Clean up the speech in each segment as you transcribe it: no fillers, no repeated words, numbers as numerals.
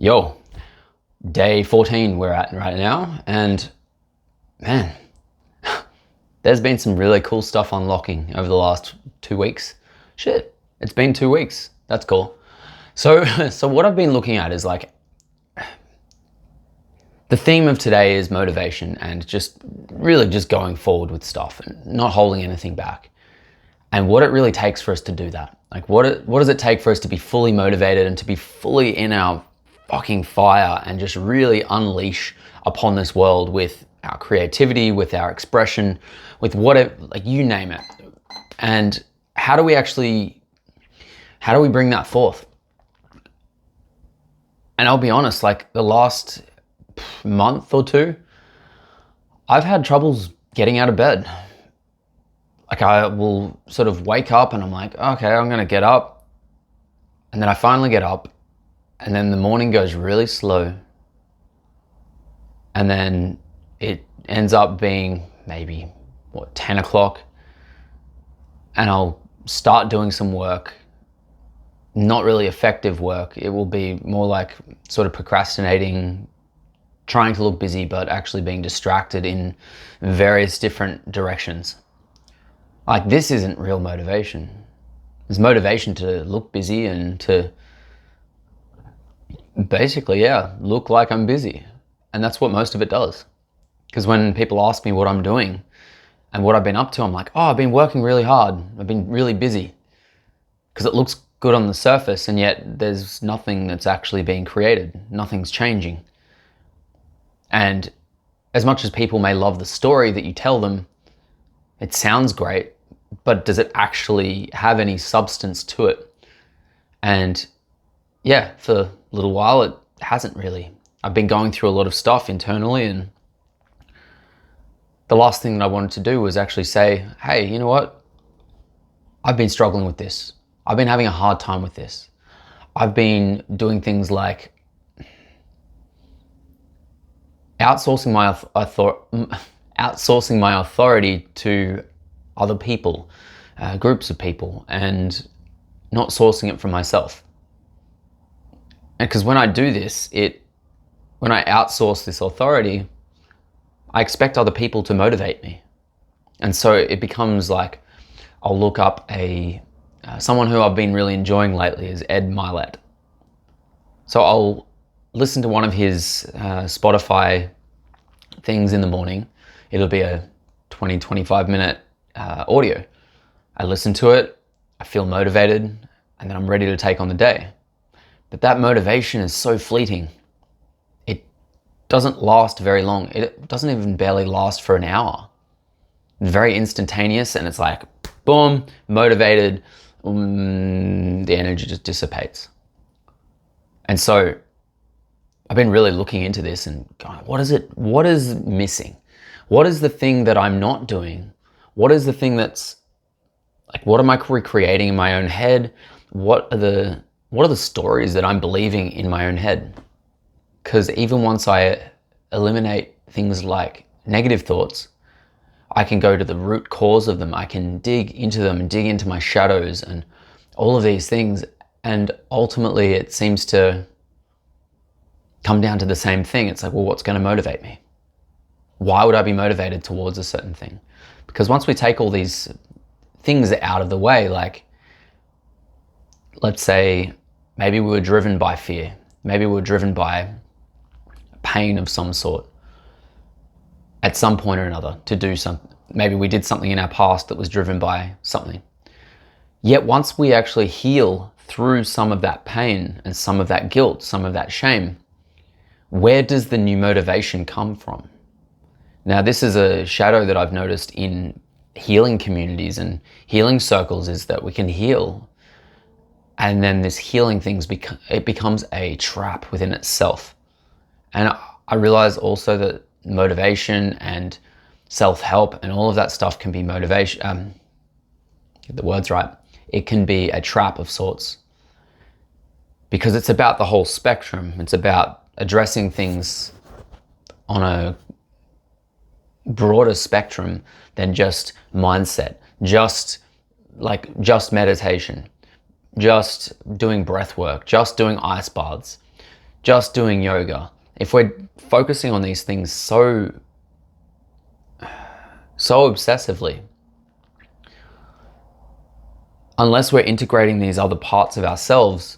Yo, day 14 we're at right now, and man, there's been some really cool stuff unlocking over the last 2 weeks. Shit, it's been 2 weeks. That's cool. So what I've been looking at is like, the theme of today is motivation and just really just going forward with stuff and not holding anything back. And what it really takes for us to do that. Like what does it take for us to be fully motivated and to be fully in our fucking fire and just really unleash upon this world with our creativity, with our expression, with whatever, like you name it. And how do we bring that forth? And I'll be honest, like the last month or two, I've had troubles getting out of bed. Like I will sort of wake up and I'm like, okay, I'm gonna get up. And then I finally get up, and then the morning goes really slow. And then it ends up being maybe 10 o'clock, and I'll start doing some work, not really effective work. It will be more like sort of procrastinating, trying to look busy, but actually being distracted in various different directions. Like this isn't real motivation. It's motivation to look busy and to basically, look like I'm busy. And that's what most of it does. Because when people ask me what I'm doing and what I've been up to, I'm like, oh, I've been working really hard. I've been really busy. Because it looks good on the surface, and yet there's nothing that's actually being created. Nothing's changing. And as much as people may love the story that you tell them, it sounds great, but does it actually have any substance to it? And yeah, for a little while, it hasn't really. I've been going through a lot of stuff internally, and the last thing that I wanted to do was actually say, hey, you know what? I've been struggling with this. I've been having a hard time with this. I've been doing things like outsourcing my authority to other people, groups of people, and not sourcing it from myself. And because when I do this, when I outsource this authority, I expect other people to motivate me. And so it becomes like, I'll look up someone who I've been really enjoying lately is Ed Milet. So I'll listen to one of his Spotify things in the morning. It'll be a 20-25 minute audio. I listen to it, I feel motivated, and then I'm ready to take on the day. But that motivation is so fleeting. It doesn't last very long. It doesn't even barely last for an hour. It's very instantaneous, and it's like, boom, motivated, the energy just dissipates. And so I've been really looking into this and going, what is missing? What is the thing that I'm not doing? What is the thing that's like, what am I recreating in my own head? What are the stories that I'm believing in my own head? Because even once I eliminate things like negative thoughts, I can go to the root cause of them. I can dig into them and dig into my shadows and all of these things. And ultimately it seems to come down to the same thing. It's like, well, what's going to motivate me? Why would I be motivated towards a certain thing? Because once we take all these things out of the way, like, let's say maybe we were driven by fear. Maybe we were driven by pain of some sort at some point or another to do something. Maybe we did something in our past that was driven by something. Yet once we actually heal through some of that pain and some of that guilt, some of that shame, where does the new motivation come from? Now, this is a shadow that I've noticed in healing communities and healing circles, is that we can heal, and then this healing it becomes a trap within itself. And I realize also that motivation and self-help and all of that stuff can be motivation, get the words right, it can be a trap of sorts. Because it's about the whole spectrum. It's about addressing things on a broader spectrum than just mindset, just meditation, just doing breath work, just doing ice baths, just doing yoga, if we're focusing on these things so obsessively, unless we're integrating these other parts of ourselves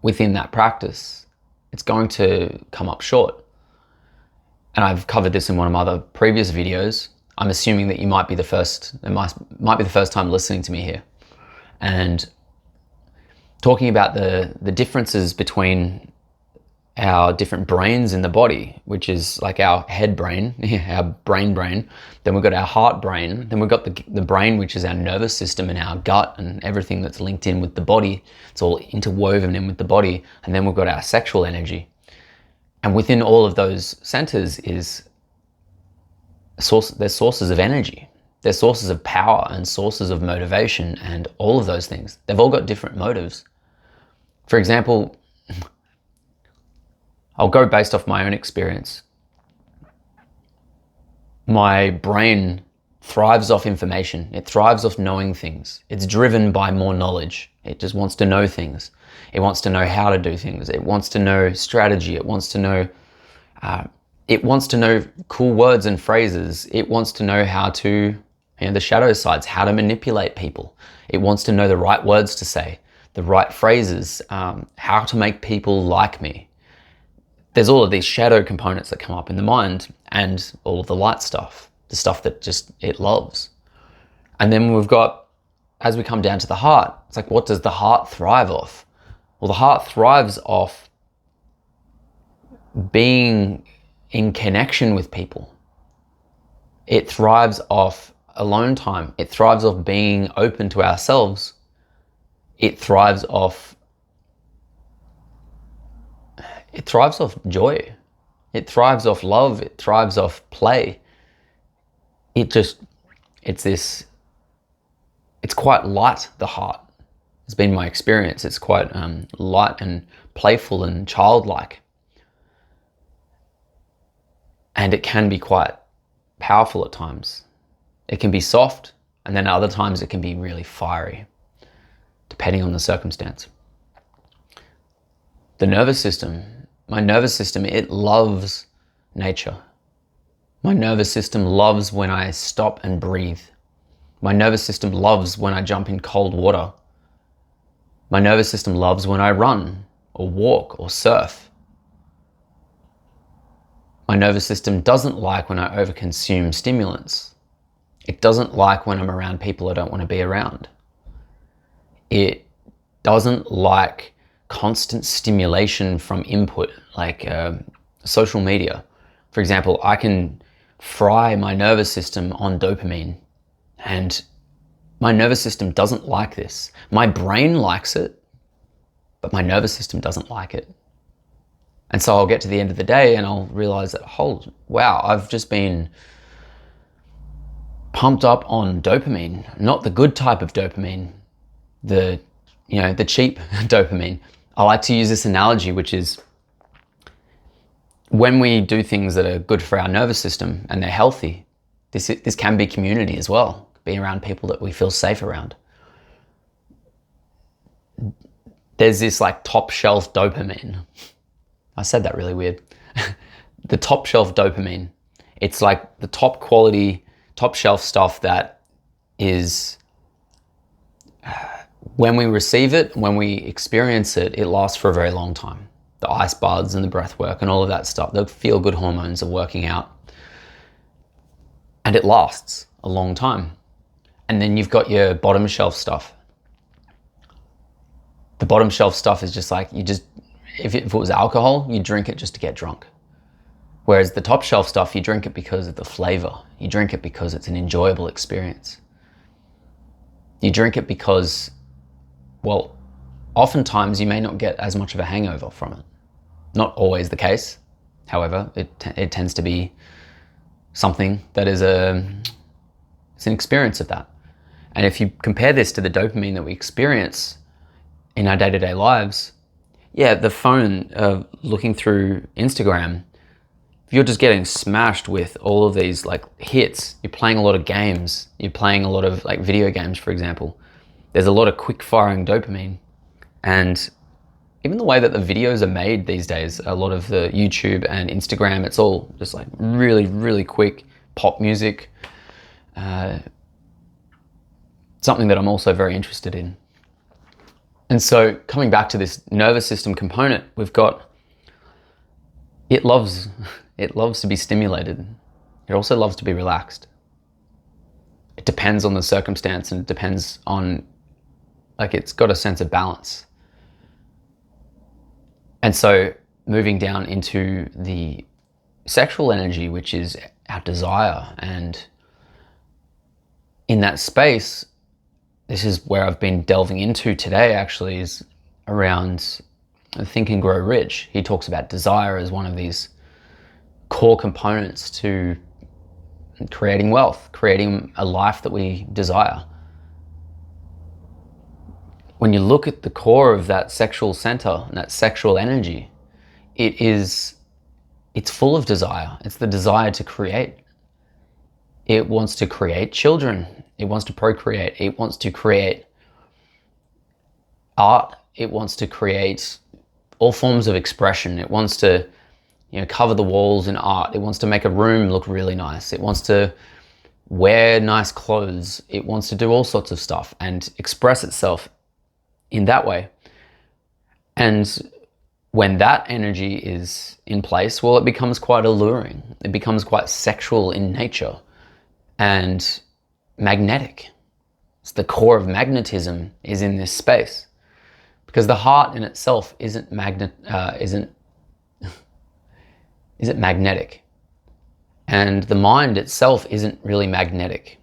within that practice, it's going to come up short. And I've covered this in one of my other previous videos. I'm assuming that you might be the first, it might be the first time listening to me here. And talking about the differences between our different brains in the body, which is like our head brain, our brain. Then we've got our heart brain. Then we've got the brain, which is our nervous system and our gut and everything that's linked in with the body. It's all interwoven in with the body. And then we've got our sexual energy. And within all of those centers is there's sources of energy. There's sources of power and sources of motivation and all of those things. They've all got different motives. For example, I'll go based off my own experience. My brain thrives off information. It thrives off knowing things. It's driven by more knowledge. It just wants to know things. It wants to know how to do things. It wants to know strategy. It wants to know cool words and phrases. It wants to know how to, the shadow sides, how to manipulate people. It wants to know the right words to say, the right phrases, how to make people like me. There's all of these shadow components that come up in the mind and all of the light stuff, the stuff that just it loves. And then we've got, as we come down to the heart, it's like, what does the heart thrive off? Well, the heart thrives off being in connection with people. It thrives off alone time. It thrives off being open to ourselves. It thrives off joy. It thrives off love. It thrives off play. It's quite light, the heart. It's been my experience. It's quite light and playful and childlike. And it can be quite powerful at times. It can be soft, and then other times it can be really fiery, depending on the circumstance. The nervous system, my nervous system, it loves nature. My nervous system loves when I stop and breathe. My nervous system loves when I jump in cold water. My nervous system loves when I run or walk or surf. My nervous system doesn't like when I overconsume stimulants. It doesn't like when I'm around people I don't want to be around. It doesn't like constant stimulation from input, like social media. For example, I can fry my nervous system on dopamine, and my nervous system doesn't like this. My brain likes it, but my nervous system doesn't like it. And so I'll get to the end of the day and I'll realize that, wow, I've just been pumped up on dopamine, not the good type of dopamine, the cheap dopamine. I like to use this analogy, which is when we do things that are good for our nervous system and they're healthy, this can be community as well, being around people that we feel safe around. There's this like top shelf dopamine. I said that really weird. The top shelf dopamine. It's like the top quality, top shelf stuff that is, when we receive it, when we experience it, it lasts for a very long time. The ice baths and the breath work and all of that stuff, the feel-good hormones are working out. And it lasts a long time. And then you've got your bottom shelf stuff. The bottom shelf stuff is just like, if it was alcohol, you drink it just to get drunk. Whereas the top shelf stuff, you drink it because of the flavor. You drink it because it's an enjoyable experience. You drink it because, well, oftentimes you may not get as much of a hangover from it. Not always the case. However, it tends to be something that is it's an experience of that. And if you compare this to the dopamine that we experience in our day-to-day lives, the phone, looking through Instagram, if you're just getting smashed with all of these like hits, you're playing a lot of games, you're playing a lot of like video games, for example, there's a lot of quick firing dopamine. And even the way that the videos are made these days, a lot of the YouTube and Instagram, it's all just like really, really quick pop music. Something that I'm also very interested in. And so coming back to this nervous system component, we've got, it loves to be stimulated. It also loves to be relaxed. It depends on the circumstance, and it depends on, like, it's got a sense of balance. And so moving down into the sexual energy, which is our desire, and in that space, this is where I've been delving into today, actually, is around Think and Grow Rich. He talks about desire as one of these core components to creating wealth, creating a life that we desire. When you look at the core of that sexual center and that sexual energy, it's full of desire. It's the desire to create. It wants to create children. It wants to procreate. It wants to create art. It wants to create all forms of expression. It wants to, cover the walls in art. It wants to make a room look really nice. It wants to wear nice clothes. It wants to do all sorts of stuff and express itself in that way. And when that energy is in place, well, it becomes quite alluring. It becomes quite sexual in nature and magnetic. It's the core of magnetism is in this space, because the heart in itself isn't magnetic, and the mind itself isn't really magnetic.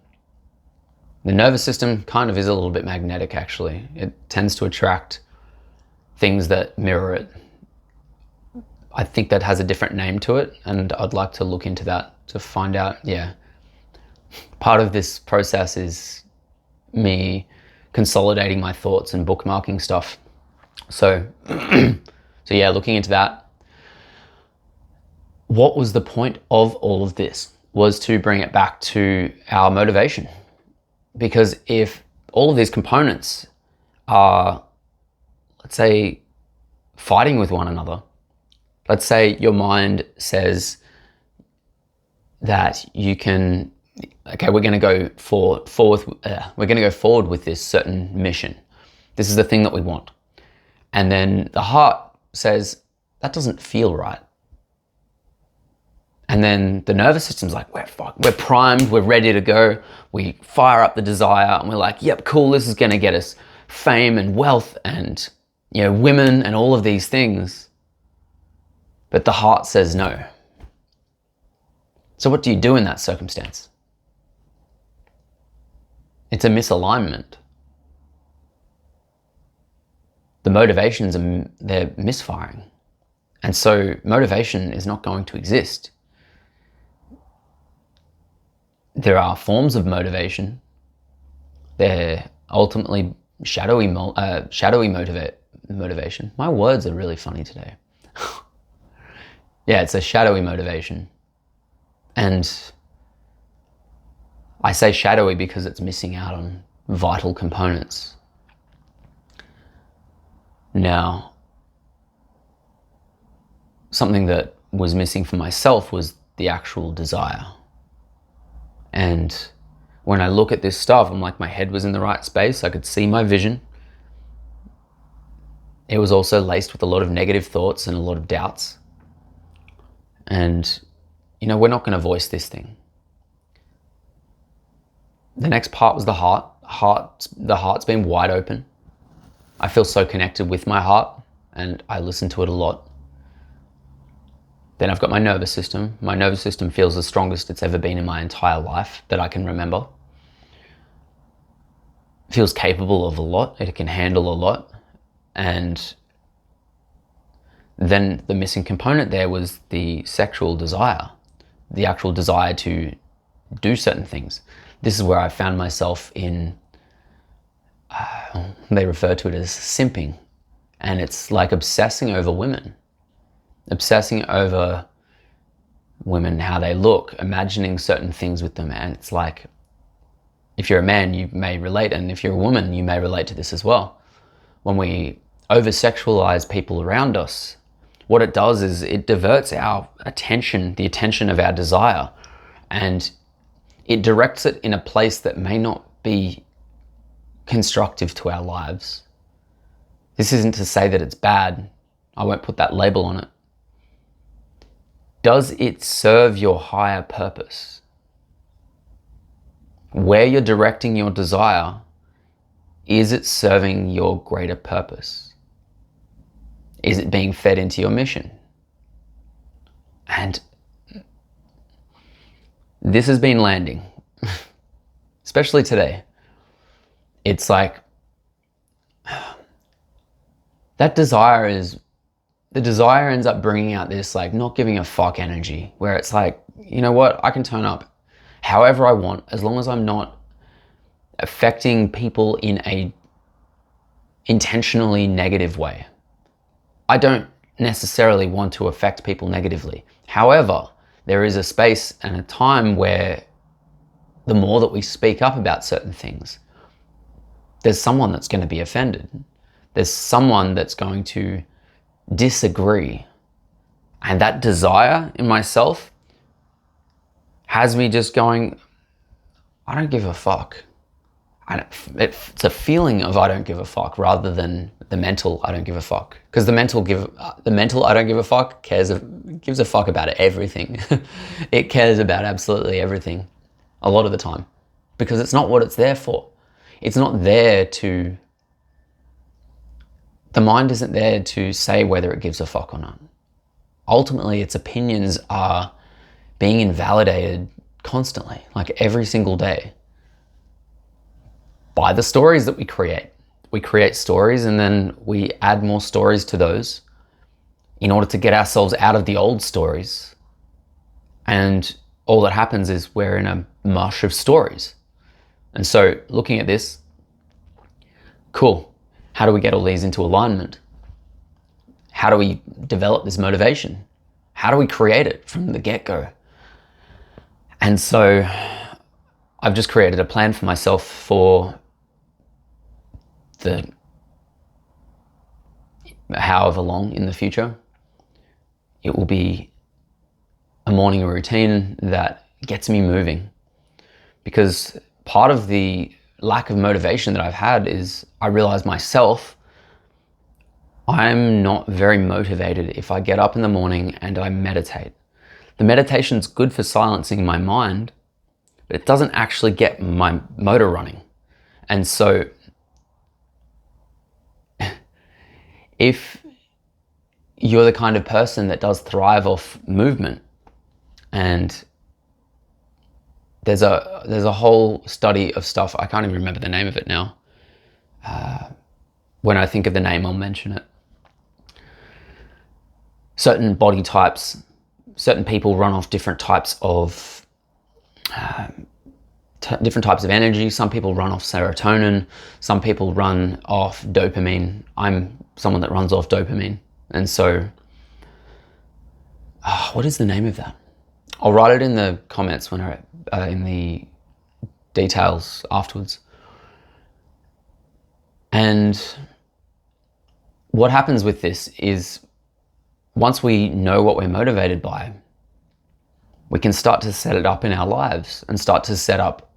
The nervous system kind of is a little bit magnetic, actually. It tends to attract things that mirror it. I think that has a different name to it, and I'd like to look into that to find out. Yeah. Part of this process is me consolidating my thoughts and bookmarking stuff. So yeah, looking into that. What was the point of all of this? Was to bring it back to our motivation. Because if all of these components are, let's say, fighting with one another, let's say your mind says that you can, okay, we're going to go forward with this certain mission. This is the thing that we want. And then the heart says, that doesn't feel right. And then the nervous system's like, we're primed, we're ready to go. We fire up the desire and we're like, yep, cool, this is going to get us fame and wealth and, women and all of these things. But the heart says no. So what do you do in that circumstance? It's a misalignment. The motivations, they're misfiring. And so motivation is not going to exist. There are forms of motivation. They're ultimately shadowy motivation. My words are really funny today. Yeah, it's a shadowy motivation. And I say shadowy because it's missing out on vital components. Now, something that was missing for myself was the actual desire. And when I look at this stuff, I'm like, my head was in the right space. I could see my vision. It was also laced with a lot of negative thoughts and a lot of doubts. And, we're not going to voice this thing. The next part was the heart. The heart's been wide open. I feel so connected with my heart, and I listen to it a lot. Then I've got my nervous system. My nervous system feels the strongest it's ever been in my entire life that I can remember. It feels capable of a lot. It can handle a lot. And then the missing component there was the sexual desire, the actual desire to do certain things. This is where I found myself in, they refer to it as simping. And it's like obsessing over women, how they look, imagining certain things with them. And it's like, if you're a man, you may relate. And if you're a woman, you may relate to this as well. When we over-sexualize people around us, what it does is it diverts our attention, the attention of our desire, and it directs it in a place that may not be constructive to our lives. This isn't to say that it's bad. I won't put that label on it. Does it serve your higher purpose? Where you're directing your desire, is it serving your greater purpose? Is it being fed into your mission? And this has been landing, especially today. It's like, that desire ends up bringing out this like not giving a fuck energy, where it's like, you know what, I can turn up however I want, as long as I'm not affecting people in a intentionally negative way. I don't necessarily want to affect people negatively. However, there is a space and a time where the more that we speak up about certain things, there's someone that's going to be offended. There's someone that's going to disagree. And that desire in myself has me just going, I don't give a fuck. It's a feeling of I don't give a fuck rather than the mental I don't give a fuck. Because the mental I don't give a fuck gives a fuck about everything. It cares about absolutely everything a lot of the time, because it's not what it's there for. It's not there to, the mind isn't there to say whether it gives a fuck or not. Ultimately, its opinions are being invalidated constantly, like every single day, by the stories that we create. We create stories and then we add more stories to those in order to get ourselves out of the old stories. And all that happens is we're in a mush of stories. And so looking at this, cool, how do we get all these into alignment? How do we develop this motivation? How do we create it from the get-go? And so I've just created a plan for myself for the however long in the future. It will be a morning routine that gets me moving, because part of the lack of motivation that I've had is I realize myself, I'm not very motivated if I get up in the morning and I meditate. The meditation's good for silencing my mind, but it doesn't actually get my motor running. And so if you're the kind of person that does thrive off movement, and there's a whole study of stuff, I can't even remember the name of it now. When I think of the name, I'll mention it. Certain body types, certain people run off different types of energy. Some people run off serotonin. Some people run off dopamine. I'm someone that runs off dopamine. And so, what is the name of that? I'll write it in the comments when in the details afterwards. And what happens with this is, once we know what we're motivated by, we can start to set it up in our lives and start to set up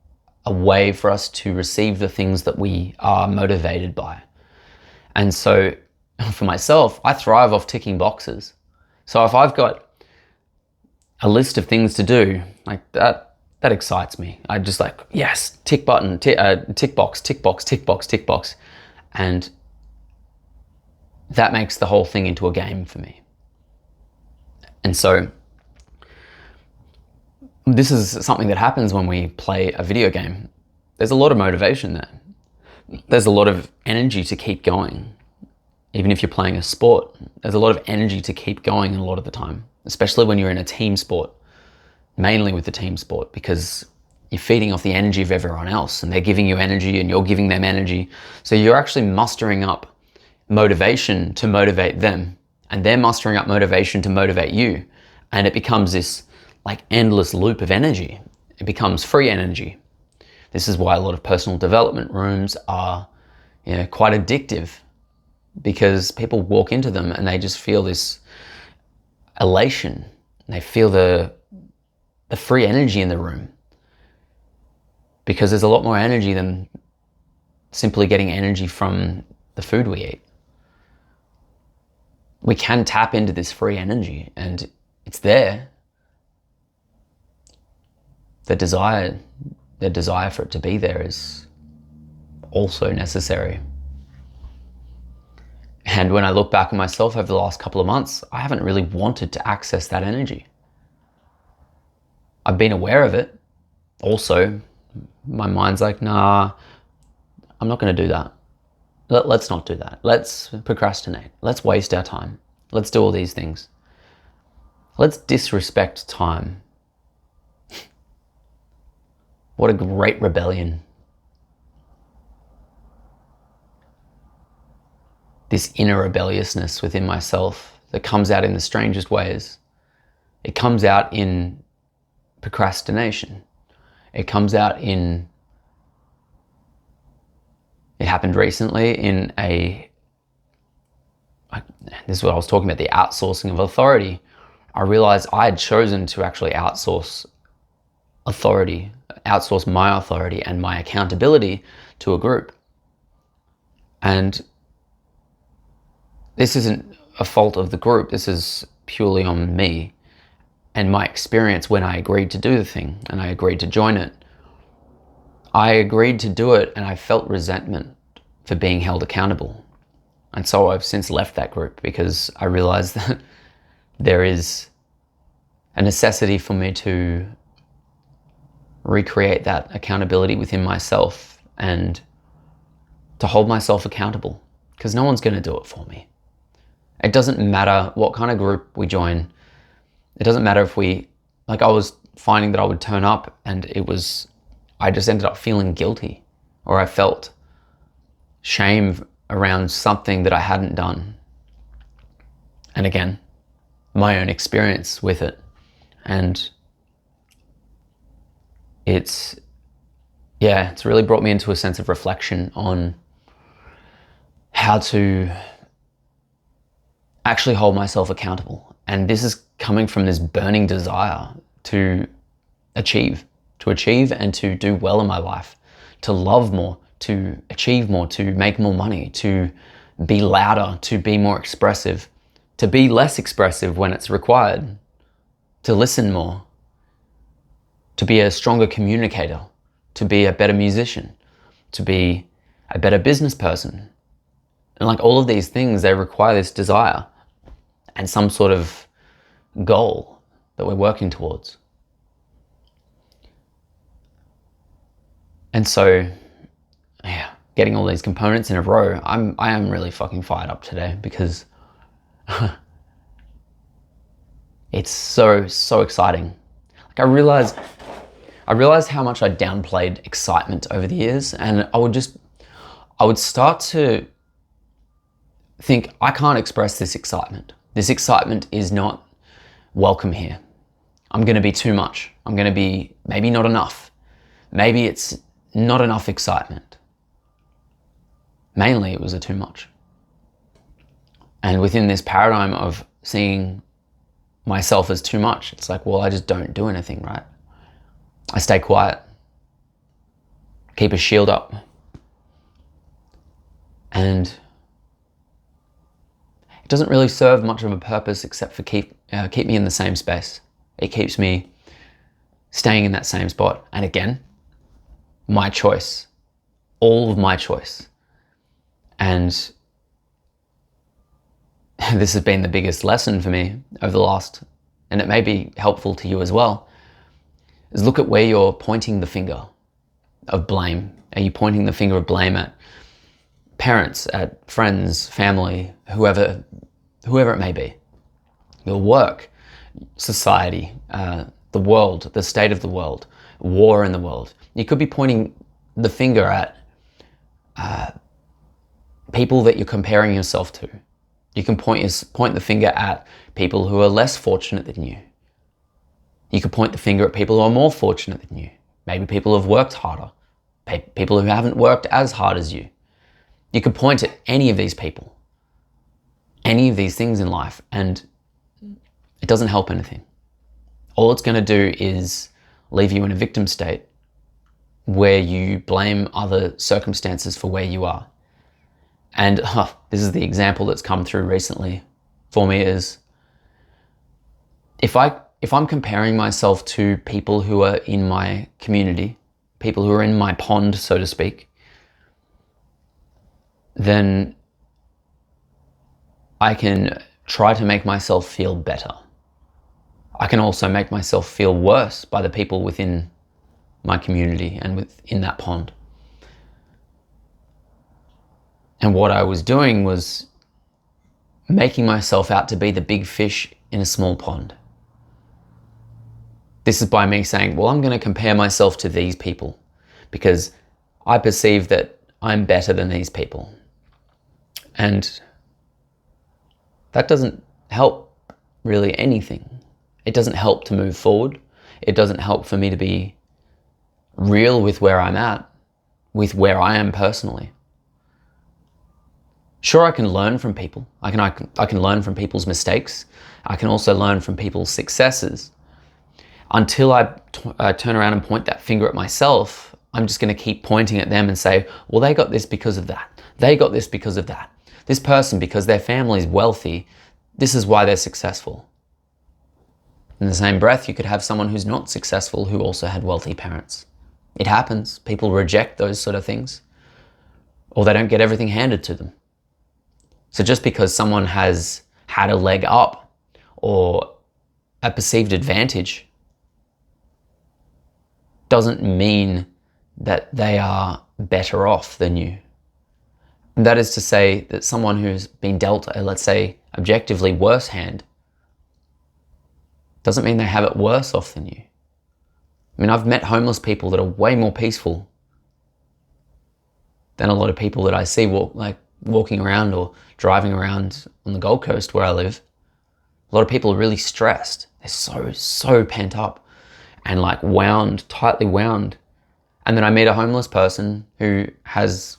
a way for us to receive the things that we are motivated by. And so for myself, I thrive off ticking boxes. So if I've got a list of things to do, like that excites me. I just like, yes, tick button, tick box, tick box, tick box, tick box. And that makes the whole thing into a game for me. And so this is something that happens when we play a video game. There's a lot of motivation there. There's a lot of energy to keep going. Even if you're playing a sport, there's a lot of energy to keep going a lot of the time, especially when you're in a team sport, mainly with the team sport, because you're feeding off the energy of everyone else and they're giving you energy and you're giving them energy. So you're actually mustering up motivation to motivate them, and they're mustering up motivation to motivate you. And it becomes this like endless loop of energy. It becomes free energy. This is why a lot of personal development rooms are, quite addictive, because people walk into them and they just feel this elation. They feel the free energy in the room, because there's a lot more energy than simply getting energy from the food we eat. We can tap into this free energy, and it's there. The desire for it to be there is also necessary. And when I look back at myself over the last couple of months, I haven't really wanted to access that energy. I've been aware of it. Also, my mind's like, nah, I'm not going to do that. Let's not do that. Let's procrastinate. Let's waste our time. Let's do all these things. Let's disrespect time. What a great rebellion. This inner rebelliousness within myself that comes out in the strangest ways. It comes out in procrastination. It comes out in, it happened recently in this is what I was talking about, the outsourcing of authority. I realized I had chosen to actually outsource authority, outsource my authority and my accountability to a group. And this isn't a fault of the group. This is purely on me and my experience when I agreed to do the thing and I agreed to join it. I agreed to do it and I felt resentment for being held accountable. And so I've since left that group because I realized that there is a necessity for me to recreate that accountability within myself and to hold myself accountable, because no one's going to do it for me. It doesn't matter what kind of group we join. It doesn't matter if I was finding that I would turn up and I just ended up feeling guilty, or I felt shame around something that I hadn't done. And again, my own experience with it. And it's really brought me into a sense of reflection on how to actually hold myself accountable. And this is coming from this burning desire to achieve and to do well in my life, to love more, to achieve more, to make more money, to be louder, to be more expressive, to be less expressive when it's required, to listen more, to be a stronger communicator, to be a better musician, to be a better business person. And like all of these things, they require this desire and some sort of goal that we're working towards. And so, getting all these components in a row, I am really fucking fired up today because it's so exciting. Like I realized how much I downplayed excitement over the years, and I would start to think, I can't express this excitement. This excitement is not welcome here. I'm going to be too much. I'm going to be maybe not enough. Maybe it's not enough excitement. Mainly it was a too much. And within this paradigm of seeing myself as too much, it's like, well, I just don't do anything, right? I stay quiet, keep a shield up, and it doesn't really serve much of a purpose except for keep me in the same space. It keeps me staying in that same spot. And again, my choice, all of my choice. And this has been the biggest lesson for me over the last, and it may be helpful to you as well, is look at where you're pointing the finger of blame. Are you pointing the finger of blame at parents, at friends, family, whoever it may be? Your work, society, the world, the state of the world, war in the world. You could be pointing the finger at people that you're comparing yourself to. You can point the finger at people who are less fortunate than you. You could point the finger at people who are more fortunate than you. Maybe people who have worked harder. People who haven't worked as hard as you. You could point at any of these people. any of these things in life, and it doesn't help anything. All it's going to do is leave you in a victim state where you blame other circumstances for where you are. And this is the example that's come through recently for me is if I'm comparing myself to people who are in my community, people who are in my pond, so to speak, then I can try to make myself feel better. I can also make myself feel worse by the people within my community and within that pond. And what I was doing was making myself out to be the big fish in a small pond. This is by me saying, well, I'm going to compare myself to these people because I perceive that I'm better than these people. And that doesn't help really anything. It doesn't help to move forward. It doesn't help for me to be real with where I'm at, with where I am personally. Sure, I can learn from people. I can learn from people's mistakes. I can also learn from people's successes. Until I turn around and point that finger at myself, I'm just going to keep pointing at them and say, well, they got this because of that. They got this because of that. This person, because their family's wealthy, this is why they're successful. In the same breath, you could have someone who's not successful who also had wealthy parents. It happens. People reject those sort of things, or they don't get everything handed to them. So just because someone has had a leg up or a perceived advantage doesn't mean that they are better off than you. And that is to say that someone who's been dealt a, let's say, objectively worse hand doesn't mean they have it worse off than you. I mean, I've met homeless people that are way more peaceful than a lot of people that I see walking around or driving around on the Gold Coast where I live. A lot of people are really stressed. They're so pent up and tightly wound. And then I meet a homeless person who has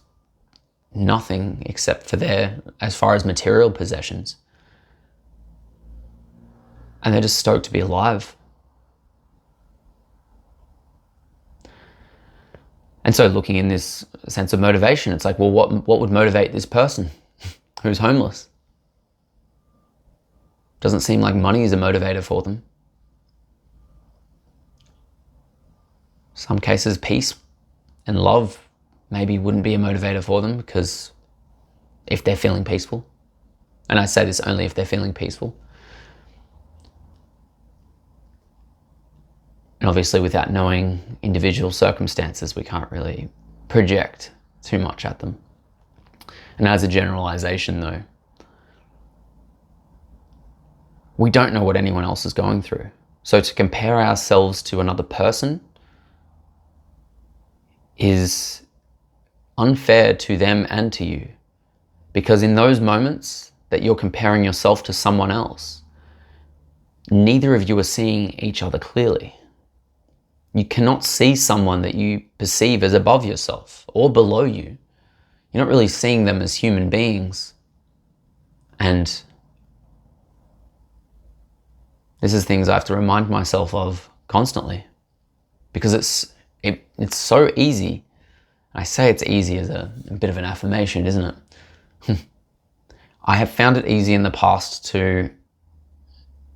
nothing except for as far as material possessions. And they're just stoked to be alive. And so looking in this sense of motivation, it's like, well, what would motivate this person who's homeless? Doesn't seem like money is a motivator for them. Some cases, peace and love maybe wouldn't be a motivator for them, because if they're feeling peaceful, and I say this only if they're feeling peaceful, and obviously without knowing individual circumstances, we can't really project too much at them. And as a generalization though, we don't know what anyone else is going through. So to compare ourselves to another person is unfair to them and to you. Because in those moments that you're comparing yourself to someone else, neither of you are seeing each other clearly. You cannot see someone that you perceive as above yourself or below you. You're not really seeing them as human beings. And this is things I have to remind myself of constantly, because it's so easy. I say it's easy as a bit of an affirmation, isn't it? I have found it easy in the past to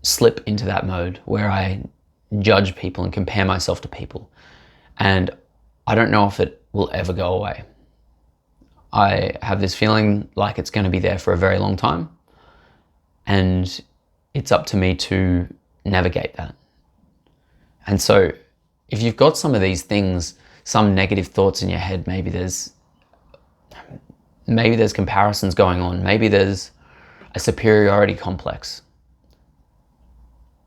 slip into that mode where I judge people and compare myself to people. And I don't know if it will ever go away. I have this feeling like it's going to be there for a very long time. And it's up to me to navigate that. And so if you've got some of these things, some negative thoughts in your head, maybe there's comparisons going on, maybe there's a superiority complex.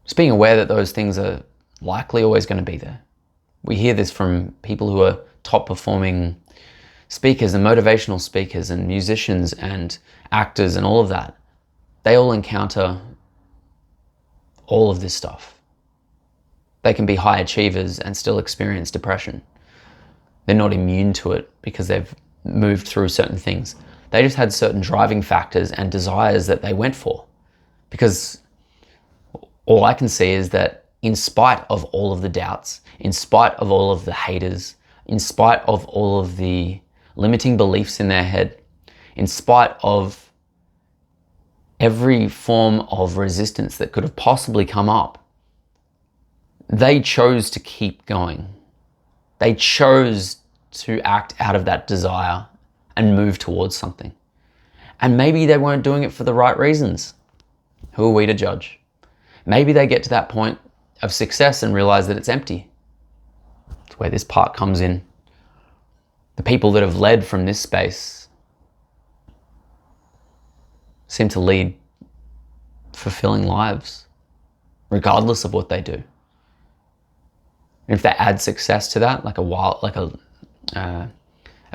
Just being aware that those things are likely always going to be there. We hear this from people who are top performing speakers and motivational speakers and musicians and actors and all of that. They all encounter all of this stuff. They can be high achievers and still experience depression. They're not immune to it because they've moved through certain things. They just had certain driving factors and desires that they went for. Because all I can see is that in spite of all of the doubts, in spite of all of the haters, in spite of all of the limiting beliefs in their head, in spite of every form of resistance that could have possibly come up, they chose to keep going. They chose to act out of that desire and move towards something. And maybe they weren't doing it for the right reasons. Who are we to judge? Maybe they get to that point of success and realize that it's empty. That's where this part comes in. The people that have led from this space seem to lead fulfilling lives, regardless of what they do. And if they add success to that, like a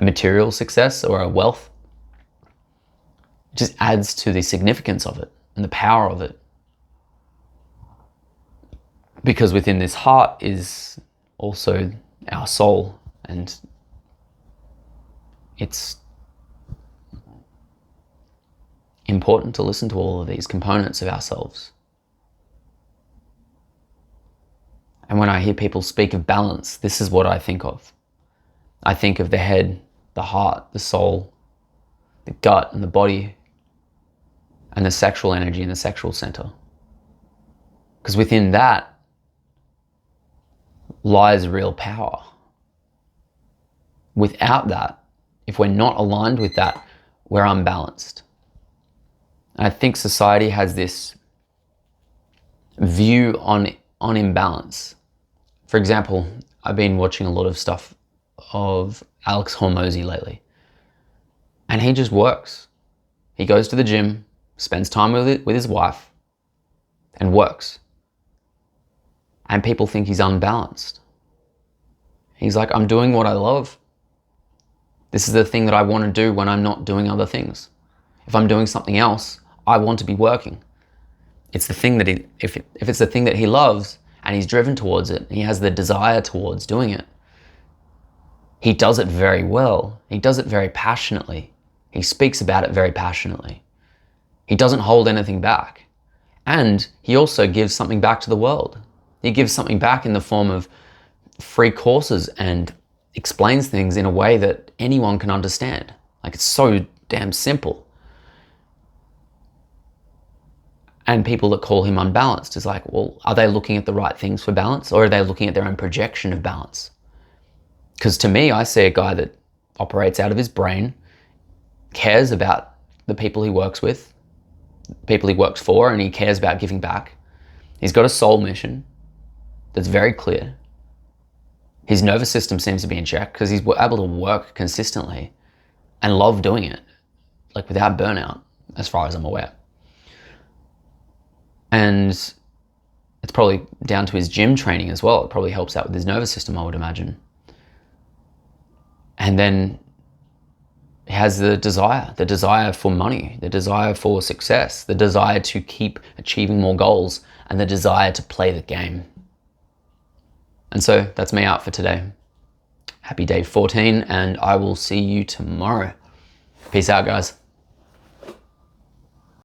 material success or a wealth, it just adds to the significance of it and the power of it. Because within this heart is also our soul, and it's important to listen to all of these components of ourselves. And when I hear people speak of balance, this is what I think of. I think of the head, the heart, the soul, the gut and the body, and the sexual energy in the sexual center. Because within that lies real power. Without that, if we're not aligned with that, we're unbalanced. And I think society has this view on imbalance. For example, I've been watching a lot of stuff of Alex Hormozy lately. And he just works. He goes to the gym, spends time with his wife, and works. And people think he's unbalanced. He's like, I'm doing what I love. This is the thing that I want to do when I'm not doing other things. If I'm doing something else, I want to be working. It's the thing that if it's the thing that he loves and he's driven towards it, and he has the desire towards doing it, he does it very well. He does it very passionately. He speaks about it very passionately. He doesn't hold anything back. And he also gives something back to the world. He gives something back in the form of free courses and explains things in a way that anyone can understand. Like, it's so damn simple. And people that call him unbalanced is like, well, are they looking at the right things for balance, or are they looking at their own projection of balance? Because to me, I see a guy that operates out of his brain, cares about the people he works with, people he works for, and he cares about giving back. He's got a soul mission that's very clear. His nervous system seems to be in check because he's able to work consistently and love doing it, like without burnout, as far as I'm aware. And it's probably down to his gym training as well. It probably helps out with his nervous system, I would imagine. And then he has the desire for money, the desire for success, the desire to keep achieving more goals, and the desire to play the game. And so that's me out for today. Happy day 14, and I will see you tomorrow. Peace out, guys.